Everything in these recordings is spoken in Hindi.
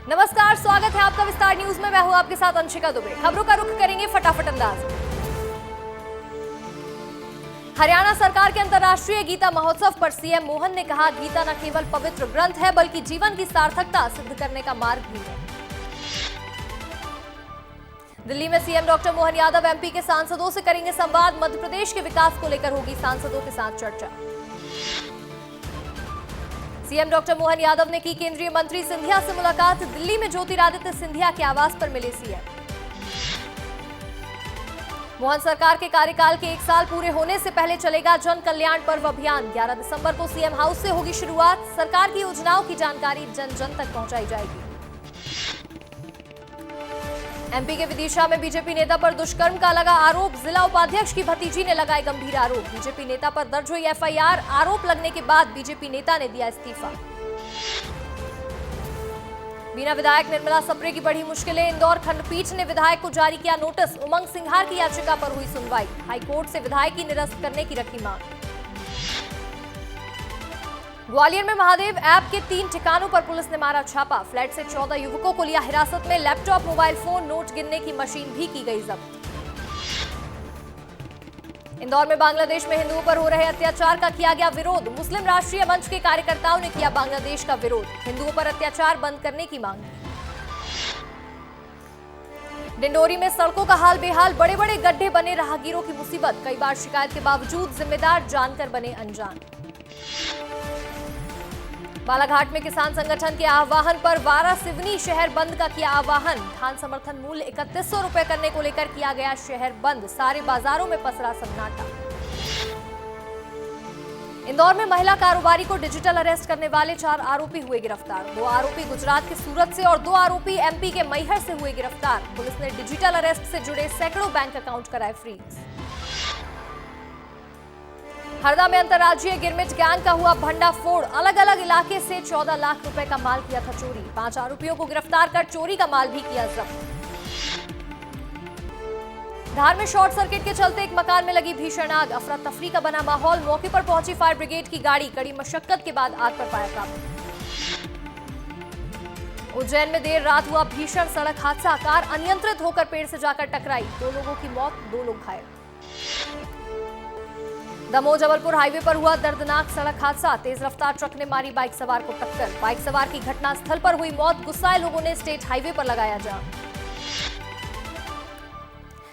नमस्कार, स्वागत है आपका विस्तार न्यूज में। मैं हूं आपके साथ अंशिका दुबे। खबरों का रुख करेंगे फटाफट अंदाज। हरियाणा सरकार के अंतर्राष्ट्रीय गीता महोत्सव पर सीएम मोहन ने कहा, गीता न केवल पवित्र ग्रंथ है बल्कि जीवन की सार्थकता सिद्ध करने का मार्ग भी है। दिल्ली में CM doctor Mohan Yadav MP के सांसदों से करेंगे संवाद। मध्य प्रदेश के विकास को लेकर होगी सांसदों के साथ चर्चा। सीएम डॉक्टर मोहन यादव ने की केंद्रीय मंत्री सिंधिया से मुलाकात। दिल्ली में ज्योतिरादित्य सिंधिया के आवास पर मिले सीएम। मोहन सरकार के कार्यकाल के 1 साल पूरे होने से पहले चलेगा जन कल्याण पर्व अभियान। 11 दिसंबर को सीएम हाउस से होगी शुरुआत। सरकार की योजनाओं की जानकारी जन जन तक पहुंचाई जाएगी। एमपी के विदिशा में बीजेपी नेता पर दुष्कर्म का लगा आरोप। जिला उपाध्यक्ष की भतीजी ने लगाए गंभीर आरोप। बीजेपी नेता पर दर्ज हुई एफआईआर। आरोप लगने के बाद बीजेपी नेता ने दिया इस्तीफा। बीना विधायक निर्मला सप्रे की बढ़ी मुश्किलें। इंदौर खंडपीठ ने विधायक को जारी किया नोटिस। उमंग सिंघार की याचिका पर हुई सुनवाई। हाईकोर्ट से विधायक की निरस्त करने की रखी मांग। ग्वालियर में महादेव ऐप के 3 ठिकानों पर पुलिस ने मारा छापा। फ्लैट से 14 युवकों को लिया हिरासत में। लैपटॉप, मोबाइल फोन, नोट गिनने की मशीन भी की गई जब्त। इंदौर में बांग्लादेश में हिंदुओं पर हो रहे अत्याचार का किया गया विरोध। मुस्लिम राष्ट्रीय मंच के कार्यकर्ताओं ने किया बांग्लादेश का विरोध। हिंदुओं पर अत्याचार बंद करने की मांग। डिंडोरी में सड़कों का हाल बेहाल। बड़े बड़े गड्ढे बने, राहगीरों की मुसीबत। कई बार शिकायत के बावजूद जिम्मेदार जानकर बने अनजान। बालाघाट में किसान संगठन के आह्वान पर वारा सिवनी शहर बंद का किया आह्वान। धान समर्थन मूल्य 3100 रुपए करने को लेकर किया गया शहर बंद। सारे बाजारों में पसरा सन्नाटा। इंदौर में महिला कारोबारी को डिजिटल अरेस्ट करने वाले 4 आरोपी हुए गिरफ्तार। 2 आरोपी गुजरात के सूरत से और 2 आरोपी एमपी के मैहर से हुए गिरफ्तार। पुलिस ने डिजिटल अरेस्ट से जुड़े सैकड़ों बैंक अकाउंट कराए फ्रीज। हरदा में अंतर्राज्यीय गिरमिट गैंग का हुआ भंडाफोड़। अलग अलग इलाके से 14 लाख रुपए का माल किया था चोरी। 5 आरोपियों को गिरफ्तार कर चोरी का माल भी किया जब्त। धार में शॉर्ट सर्किट के चलते एक मकान में लगी भीषण आग। अफरा तफरी का बना माहौल। मौके पर पहुंची फायर ब्रिगेड की गाड़ी। कड़ी मशक्कत के बाद आग पर पाया काबू। उज्जैन में देर रात हुआ भीषण सड़क हादसा। कार अनियंत्रित होकर पेड़ से जाकर टकराई। 2 लोगों की मौत, 2 लोग घायल। दमोह जबलपुर हाईवे पर हुआ दर्दनाक सड़क हादसा। तेज रफ्तार ट्रक ने मारी बाइक सवार को टक्कर। बाइक सवार की घटनास्थल पर हुई मौत। गुस्साए लोगों ने स्टेट हाईवे पर लगाया जाम।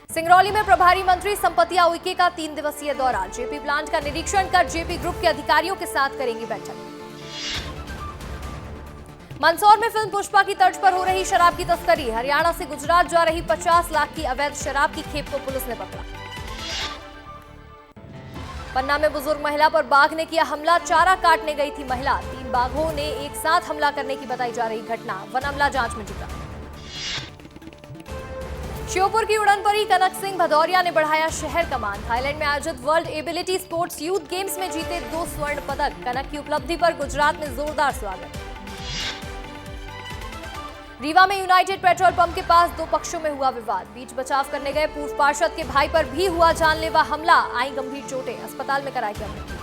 सिंगरौली में प्रभारी मंत्री संपतिया उइके का 3 दिवसीय दौरा। जेपी प्लांट का निरीक्षण कर जेपी ग्रुप के अधिकारियों के साथ करेंगी बैठक। मंदसौर में फिल्म पुष्पा की तर्ज पर हो रही शराब की तस्करी। हरियाणा से गुजरात जा रही 50 लाख की अवैध शराब की खेप को पुलिस ने पकड़ा। पन्ना में बुजुर्ग महिला पर बाघ ने किया हमला। चारा काटने गई थी महिला। 3 बाघों ने एक साथ हमला करने की बताई जा रही घटना। वन अमला जांच में जुटा। श्योपुर की उड़न परी कनक सिंह भदौरिया ने बढ़ाया शहर का मान। थाईलैंड में आयोजित world ability sports youth games में जीते 2 स्वर्ण पदक। कनक की उपलब्धि पर गुजरात में जोरदार स्वागत। रीवा में यूनाइटेड पेट्रोल पंप के पास 2 पक्षों में हुआ विवाद। बीच बचाव करने गए पूर्व पार्षद के भाई पर भी हुआ जानलेवा हमला। आई गंभीर चोटें, अस्पताल में कराई गया मृत्यु।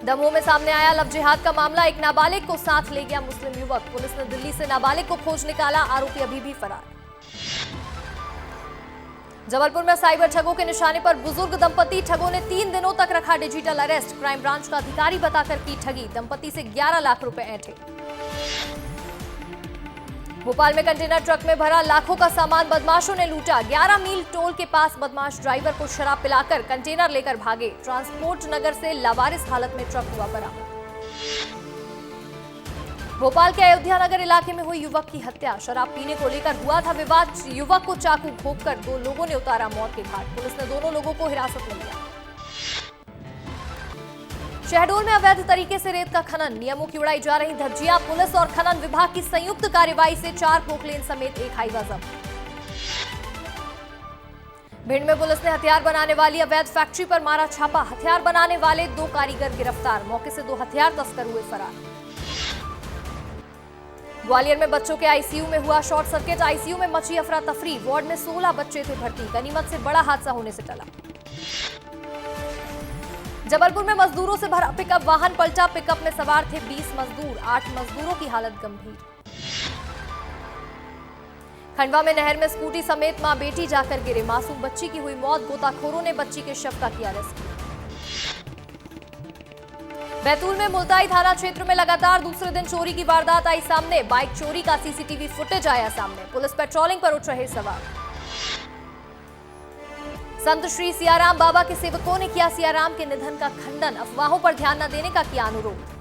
दमोह में सामने आया लव जिहाद का मामला। एक नाबालिग को साथ ले गया मुस्लिम युवक। पुलिस ने दिल्ली से नाबालिग को खोज निकाला। आरोपी अभी भी फरार। जबलपुर में साइबर ठगों के निशाने पर बुजुर्ग दंपति। ठगों ने 3 दिनों तक रखा डिजिटल अरेस्ट। क्राइम ब्रांच का अधिकारी बताकर की ठगी। दंपति से 11 लाख रुपए ऐंठे। भोपाल में कंटेनर ट्रक में भरा लाखों का सामान बदमाशों ने लूटा। 11 मील टोल के पास बदमाश ड्राइवर को शराब पिलाकर कंटेनर लेकर भागे। ट्रांसपोर्ट नगर से लावारिस हालत में ट्रक हुआ बरामद। भोपाल के अयोध्या नगर इलाके में हुई युवक की हत्या। शराब पीने को लेकर हुआ था विवाद। युवक को चाकू घोंपकर 2 लोगों ने उतारा मौत के घाट। पुलिस ने दोनों लोगों को हिरासत में लिया। शहडोल में अवैध तरीके से रेत का खनन। नियमों की उड़ाई जा रही धज्जियां। पुलिस और खनन विभाग की संयुक्त कार्रवाई से 4 पोकलेन समेत 1 हाईवा जब्त। भिंड में पुलिस ने हथियार बनाने वाली अवैध फैक्ट्री पर मारा छापा। हथियार बनाने वाले 2 कारीगर गिरफ्तार। मौके से 2 हथियार तस्कर हुए फरार। ग्वालियर में बच्चों के आईसीयू में हुआ शॉर्ट सर्किट। आईसीयू में मची अफरा तफरी। वार्ड में 16 बच्चे थे भर्ती। गनीमत से बड़ा हादसा होने से टला। जबलपुर में मजदूरों से भरा पिकअप वाहन पलटा, पिकअप में सवार थे 20 मजदूर, 8 मजदूरों की हालत गंभीर। खंडवा में नहर में स्कूटी समेत मां बेटी जाकर गिरे, मासूम बच्ची की हुई मौत, गोताखोरों ने बच्ची के शव का किया रेस्क्यू। बैतूल में मुल्ताई थाना क्षेत्र में लगातार दूसरे दिन चोरी की वारदात आई सामने, बाइक चोरी का सीसीटीवी फुटेज आया सामने, पुलिस पेट्रोलिंग पर उठ रहे सवार। संत श्री सियाराम बाबा के सेवकों ने किया सियाराम के निधन का खंडन, अफवाहों पर ध्यान न देने का किया अनुरोध।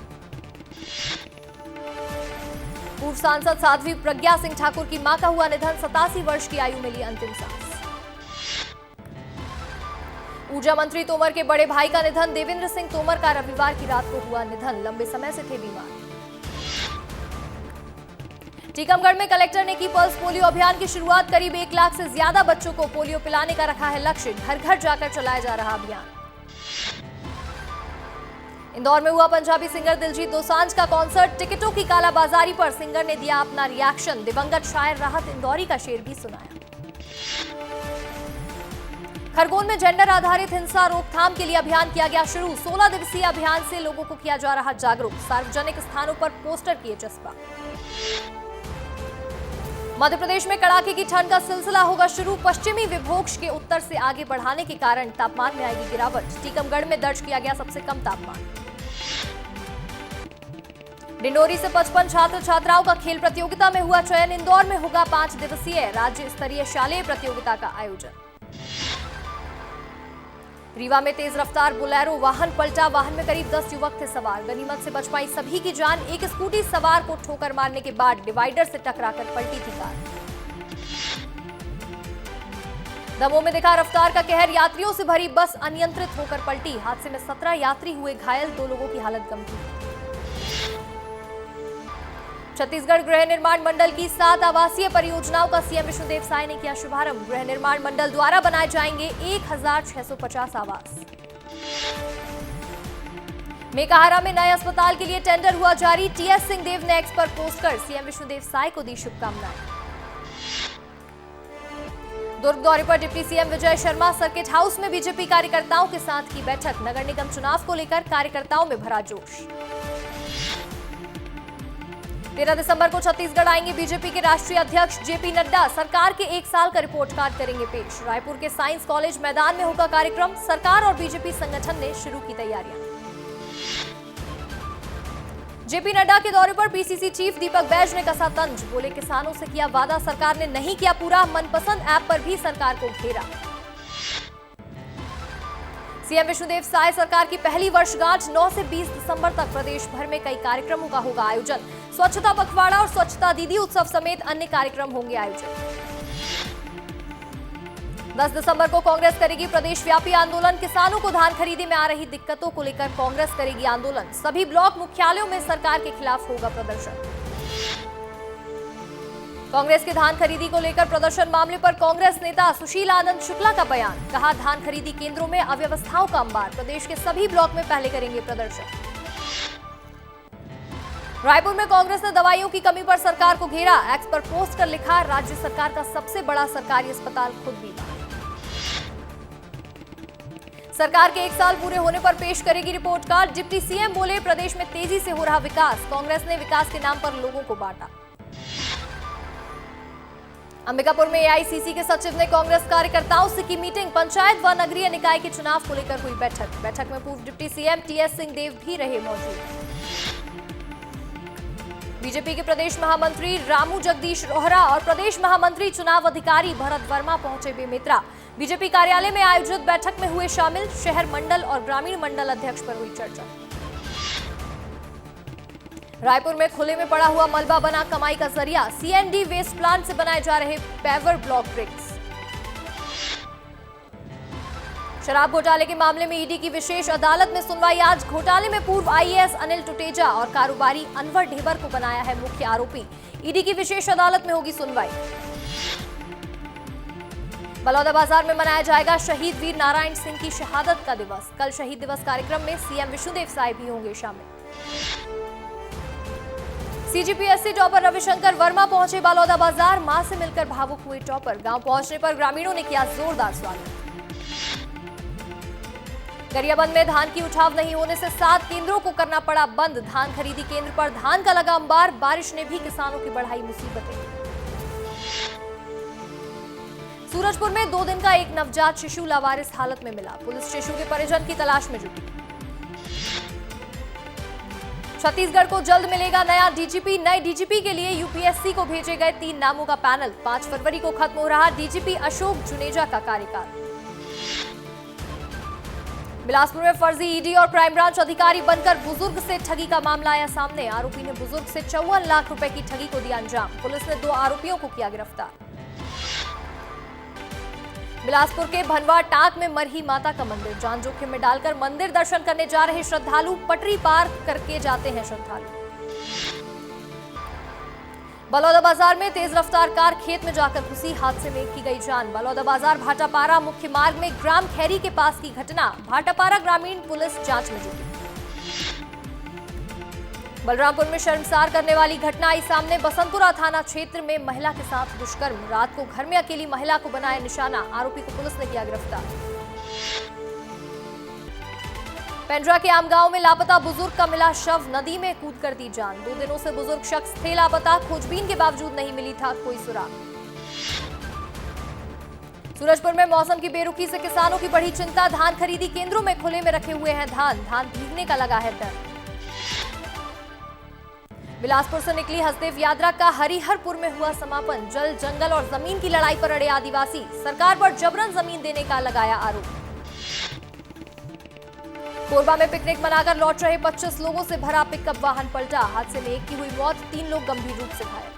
पूर्व सांसद साध्वी प्रज्ञा सिंह ठाकुर की मां का हुआ निधन, 87 वर्ष की आयु में ली अंतिम सांस। ऊर्जा मंत्री तोमर के बड़े भाई का निधन, देवेंद्र सिंह तोमर का रविवार की रात को हुआ निधन, लंबे समय से थे बीमार। टीकमगढ़ में कलेक्टर ने की पल्स पोलियो अभियान की शुरुआत, करीब 1 लाख से ज्यादा बच्चों को पोलियो पिलाने का रखा है लक्ष्य, घर घर जाकर चलाया जा रहा अभियान। इंदौर में हुआ पंजाबी सिंगर दिलजीत दोसांझ का कॉन्सर्ट, टिकटों की कालाबाजारी पर सिंगर ने दिया अपना रिएक्शन, दिवंगत शायर राहत इंदौरी का शेर भी सुनाया। खरगोन में जेंडर आधारित हिंसा रोकथाम के लिए अभियान किया गया शुरू, 16 दिवसीय अभियान से लोगों को किया जा रहा जागरूक, सार्वजनिक स्थानों पर पोस्टर किए चस्पा। मध्य प्रदेश में कड़ाके की ठंड का सिलसिला होगा शुरू, पश्चिमी विक्षोभ के उत्तर से आगे बढ़ाने के कारण तापमान में आएगी गिरावट, टीकमगढ़ में दर्ज किया गया सबसे कम तापमान। डिंडोरी से 55 छात्र छात्राओं का खेल प्रतियोगिता में हुआ चयन, इंदौर में होगा 5 दिवसीय राज्य स्तरीय शालेय प्रतियोगिता का आयोजन। रीवा में तेज रफ्तार बोलेरो वाहन पलटा, वाहन में करीब 10 युवक थे सवार, गनीमत से बच पाई सभी की जान, एक स्कूटी सवार को ठोकर मारने के बाद डिवाइडर से टकराकर पलटी थी कार। दमोह में दिखा रफ्तार का कहर, यात्रियों से भरी बस अनियंत्रित होकर पलटी, हादसे में 17 यात्री हुए घायल, 2 लोगों की हालत गंभीर। छत्तीसगढ़ गृह निर्माण मंडल की 7 आवासीय परियोजनाओं का सीएम विष्णुदेव साय ने किया शुभारंभ, गृह निर्माण मंडल द्वारा बनाए जाएंगे 1650 आवास। मेकाहारा में नए अस्पताल के लिए टेंडर हुआ जारी, टीएस सिंहदेव ने एक्स पर पोस्ट कर सीएम विष्णुदेव साय को दी शुभकामनाएं। दुर्ग दौरे पर deputy CM Vijay Sharma, circuit house में बीजेपी कार्यकर्ताओं के साथ की बैठक, नगर निगम चुनाव को लेकर कार्यकर्ताओं में भरा जोश। 13 दिसंबर को छत्तीसगढ़ आएंगे बीजेपी के राष्ट्रीय अध्यक्ष जेपी नड्डा, सरकार के 1 साल का रिपोर्ट कार्ड करेंगे पेश, रायपुर के साइंस कॉलेज मैदान में होगा कार्यक्रम, सरकार और बीजेपी संगठन ने शुरू की तैयारियां। जेपी नड्डा के दौरे पर पीसीसी चीफ दीपक बैज ने कसा तंज, बोले किसानों से किया वादा सरकार ने नहीं किया पूरा, मनपसंद ऐप पर भी सरकार को घेरा। सीएम विष्णुदेव साय सरकार की पहली वर्षगांठ, 9 से 20 दिसंबर तक प्रदेश भर में कई कार्यक्रमों का होगा आयोजन, स्वच्छता पखवाड़ा और स्वच्छता दीदी उत्सव समेत अन्य कार्यक्रम होंगे आयोजित। 10 दिसंबर को कांग्रेस करेगी प्रदेश व्यापी आंदोलन, किसानों को धान खरीदी में आ रही दिक्कतों को लेकर कांग्रेस करेगी आंदोलन, सभी ब्लॉक मुख्यालयों में सरकार के खिलाफ होगा प्रदर्शन। कांग्रेस के धान खरीदी को लेकर प्रदर्शन मामले पर कांग्रेस नेता सुशील आनंद शुक्ला का बयान, कहा धान खरीदी केंद्रों में अव्यवस्थाओं का अंबार, प्रदेश के सभी ब्लॉक में पहले करेंगे प्रदर्शन। रायपुर में कांग्रेस ने दवाइयों की कमी पर सरकार को घेरा, एक्स पर पोस्ट कर लिखा राज्य सरकार का सबसे बड़ा सरकारी अस्पताल खुद बीमार। सरकार के 1 साल पूरे होने पर पेश करेगी रिपोर्ट कार्ड, डिप्टी सीएम बोले प्रदेश में तेजी से हो रहा विकास, कांग्रेस ने विकास के नाम पर लोगों को बांटा। अंबिकापुर में एआईसीसी के सचिव ने कांग्रेस कार्यकर्ताओं से की मीटिंग, पंचायत व नगरीय निकाय के चुनाव को लेकर हुई बैठक में पूर्व डिप्टी सीएम टीएस सिंहदेव भी रहे मौजूद। बीजेपी के प्रदेश महामंत्री रामू जगदीश रोहरा और प्रदेश महामंत्री चुनाव अधिकारी भरत वर्मा पहुंचे बेमेतरा, बीजेपी कार्यालय में आयोजित बैठक में हुए शामिल, शहर मंडल और ग्रामीण मंडल अध्यक्ष पर हुई चर्चा। रायपुर में खुले में पड़ा हुआ मलबा बना कमाई का जरिया, सीएनडी वेस्ट प्लांट से बनाए जा रहे पेवर ब्लॉक ब्रिक्स। शराब घोटाले के मामले में ईडी की विशेष अदालत में सुनवाई आज, घोटाले में पूर्व आईएएस अनिल टुटेजा और कारोबारी अनवर ढेबर को बनाया है मुख्य आरोपी, ईडी की विशेष अदालत में होगी सुनवाई। बलौदाबाजार में मनाया जाएगा शहीद वीर नारायण सिंह की शहादत का दिवस, कल शहीद दिवस कार्यक्रम में सीएम विष्णुदेव साय भी होंगे शामिल। सीजीपीएससी टॉपर रविशंकर वर्मा पहुंचे बलौदाबाजार, मां से मिलकर भावुक हुए टॉपर, गांव पहुंचने पर ग्रामीणों ने किया जोरदार स्वागत। गरियाबंद में धान की उठाव नहीं होने से 7 केंद्रों को करना पड़ा बंद। धान खरीदी केंद्र पर धान का लगा अंबार। बारिश ने भी किसानों की बढ़ाई मुसीबतें। सूरजपुर में 2 दिन का एक नवजात शिशु लावारिस हालत में मिला। पुलिस शिशु के परिजन की तलाश में जुटी। छत्तीसगढ़ को जल्द मिलेगा नया डीजीपी। नए डीजीपी के लिए यूपीएससी को भेजे गए 3 नामों का पैनल। 5 फरवरी को खत्म हो रहा डीजीपी अशोक जुनेजा का कार्यकाल। बिलासपुर में फर्जी ईडी और क्राइम ब्रांच अधिकारी बनकर बुजुर्ग से ठगी का मामला आया सामने। आरोपी ने बुजुर्ग से 54 लाख रुपए की ठगी को दिया अंजाम। पुलिस ने 2 आरोपियों को किया गिरफ्तार। बिलासपुर के भनवा टाक में मरही माता का मंदिर। जान जोखिम में डालकर मंदिर दर्शन करने जा रहे श्रद्धालु पटरी पार करके जाते हैं श्रद्धालु। बलौदाबाजार में तेज रफ्तार कार खेत में जाकर घुसी। हादसे में एक की गई जान। बलौदाबाजार भाटापारा मुख्य मार्ग में ग्राम खैरी के पास की घटना। भाटापारा ग्रामीण पुलिस जांच में जुटी। बलरामपुर में शर्मसार करने वाली घटना आई सामने। बसंतपुरा थाना क्षेत्र में महिला के साथ दुष्कर्म। रात को घर में अकेली महिला को बनाया निशाना। आरोपी को पुलिस ने किया गिरफ्तार। पेंड्रा के आमगांव में लापता बुजुर्ग का मिला शव। नदी में कूद कर दी जान। 2 दिनों से बुजुर्ग शख्स थे लापता। खोजबीन के बावजूद नहीं मिली था कोई सुराग। सूरजपुर में मौसम की बेरुखी से किसानों की बढ़ी चिंता। धान खरीदी केंद्रों में खुले में रखे हुए हैं धान भीगने का लगा है डर। बिलासपुर से निकली हसदेव यात्रा का हरिहरपुर में हुआ समापन। जल जंगल और जमीन की लड़ाई पर अड़े आदिवासी। सरकार पर जबरन जमीन देने का लगाया आरोप। कोरबा में पिकनिक मनाकर लौट रहे 25 लोगों से भरा पिकअप वाहन पलटा। हादसे में एक की हुई मौत, 3 लोग गंभीर रूप से घायल।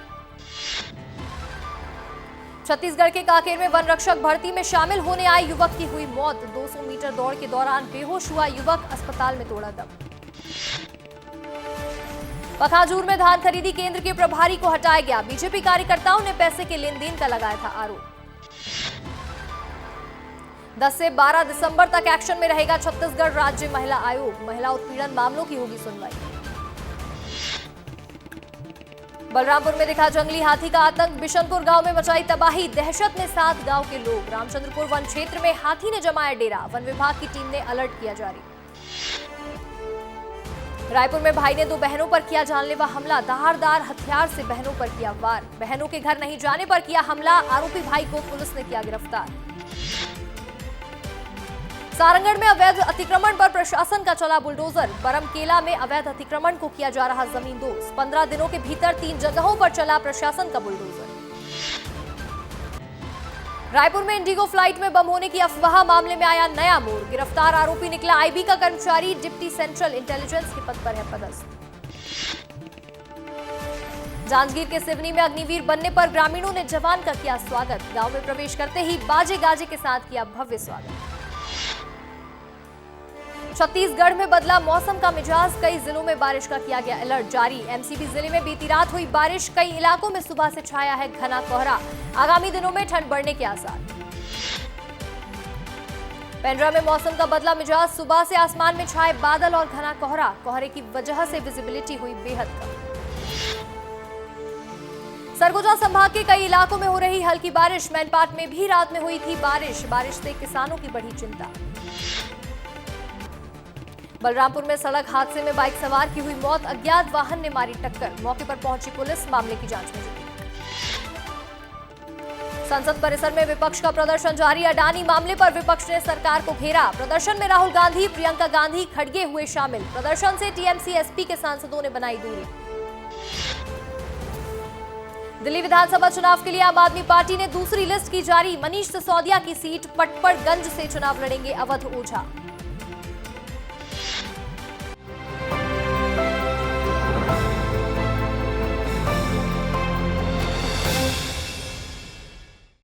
छत्तीसगढ़ के कांकेर में वन रक्षक भर्ती में शामिल होने आए युवक की हुई मौत। 200 मीटर दौड़ के दौरान बेहोश हुआ युवक, अस्पताल में तोड़ा दम। पखाजूर में धान खरीदी केंद्र के प्रभारी को हटाया गया। बीजेपी कार्यकर्ताओं ने पैसे के लेन देन का लगाया था आरोप। 10 से 12 दिसंबर तक एक्शन में रहेगा छत्तीसगढ़ राज्य महिला आयोग। महिला उत्पीड़न मामलों की होगी सुनवाई। बलरामपुर में दिखा जंगली हाथी का आतंक। बिशनपुर गांव में मचाई तबाही। दहशत में 7 गांव के लोग। रामचंद्रपुर वन क्षेत्र में हाथी ने जमाया डेरा। वन विभाग की टीम ने अलर्ट किया जारी। रायपुर में भाई ने 2 बहनों पर किया जानलेवा हमला। धारदार हथियार से बहनों पर किया वार। बहनों के घर नहीं जाने पर किया हमला। आरोपी भाई को पुलिस ने किया गिरफ्तार। सारंगढ़ में अवैध अतिक्रमण पर प्रशासन का चला बुलडोजर। बरमकेला में अवैध अतिक्रमण को किया जा रहा जमींदोज। 15 दिनों के भीतर 3 जगहों पर चला प्रशासन का बुलडोजर। रायपुर में इंडिगो फ्लाइट में बम होने की अफवाह मामले में आया नया मोड़। गिरफ्तार आरोपी निकला आईबी का कर्मचारी। डिप्टी सेंट्रल इंटेलिजेंस के पद पर है पदस्थ। जांजगीर के सिवनी में अग्निवीर बनने पर ग्रामीणों ने जवान का किया स्वागत। गांव में प्रवेश करते ही बाजे गाजे के साथ किया भव्य स्वागत। छत्तीसगढ़ में बदला मौसम का मिजाज। कई जिलों में बारिश का किया गया अलर्ट जारी। एमसीबी जिले में बीती रात हुई बारिश। कई इलाकों में सुबह से छाया है घना कोहरा। आगामी दिनों में ठंड बढ़ने के आसार। पेंड्रा में मौसम का बदला मिजाज। सुबह से आसमान में छाए बादल और घना कोहरा। कोहरे की वजह से विजिबिलिटी हुई बेहद कम। सरगुजा संभाग के कई इलाकों में हो रही हल्की बारिश। मैनपाट में भी रात में हुई थी बारिश। बारिश से किसानों की बढ़ी चिंता। बलरामपुर में सड़क हादसे में बाइक सवार की हुई मौत। अज्ञात वाहन ने मारी टक्कर। मौके पर पहुंची पुलिस मामले की जांच में जुटी। संसद परिसर में विपक्ष का प्रदर्शन जारी। अडानी मामले पर विपक्ष ने सरकार को घेरा। प्रदर्शन में राहुल गांधी, प्रियंका गांधी, खड़गे हुए शामिल। प्रदर्शन से टीएमसी एसपी के सांसदों ने बनाई दूरी। दिल्ली विधानसभा चुनाव के लिए आम आदमी पार्टी ने दूसरी लिस्ट की जारी। मनीष सिसोदिया की सीट पटपड़गंज से चुनाव लड़ेंगे अवध ओझा।